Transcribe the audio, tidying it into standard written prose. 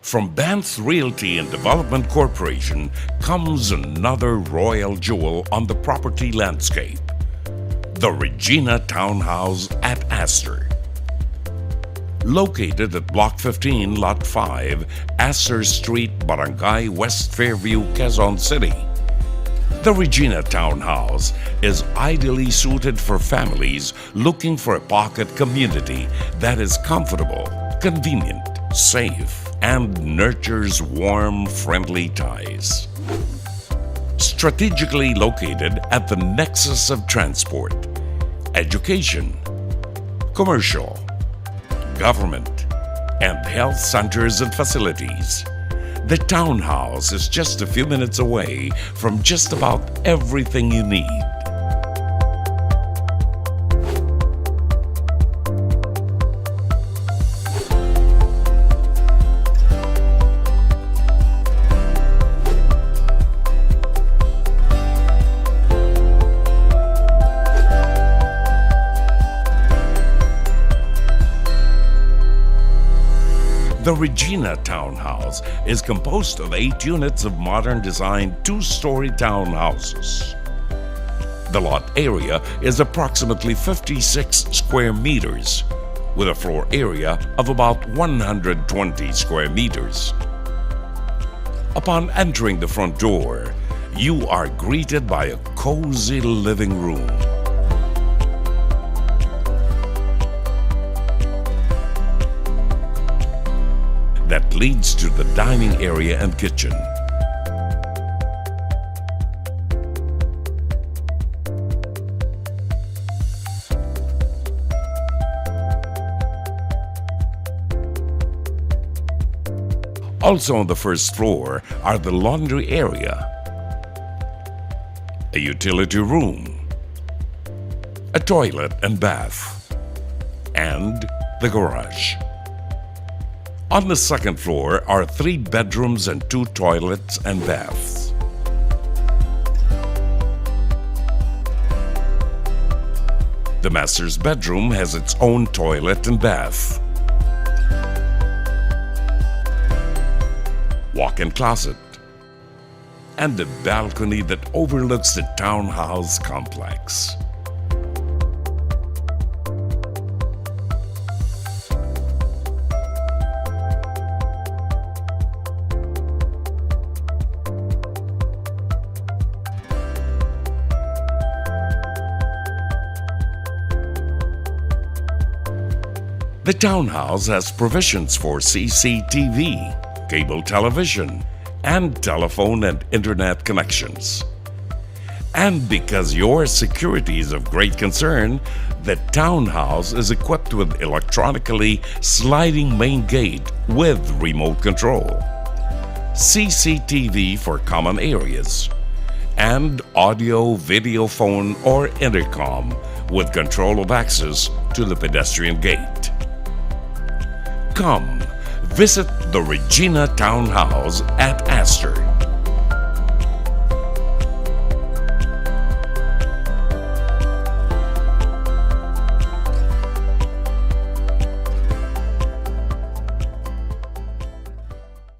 From Banff Realty and Development Corporation comes another royal jewel on the property landscape, the Regina Townhouse at ASTER. Located at Block 15, Lot 5, ASTER Street, Barangay West Fairview, Quezon City. The Regina Townhouse is ideally suited for families looking for a pocket community that is comfortable, convenient, safe, and nurtures warm, friendly ties. Strategically located at the nexus of transport, education, commercial, government, and health centers and facilities, the townhouse is just a few minutes away from just about everything you need. The Regina Townhouse is composed of 8 units of modern design two-story townhouses. The lot area is approximately 56 square meters, with a floor area of about 120 square meters. Upon entering the front door, you are greeted by a cozy living room. That leads to the dining area and kitchen. Also on the first floor are the laundry area, a utility room, a toilet and bath, and the garage. On the second floor are 3 bedrooms and 2 toilets and baths. The master's bedroom has its own toilet and bath, walk-in closet, and a balcony that overlooks the townhouse complex. The townhouse has provisions for CCTV, cable television, and telephone and internet connections. And because your security is of great concern, the townhouse is equipped with electronically sliding main gate with remote control, CCTV for common areas, and audio, video phone, or intercom with control of access to the pedestrian gate. Come, visit the Regina Townhouse at ASTER.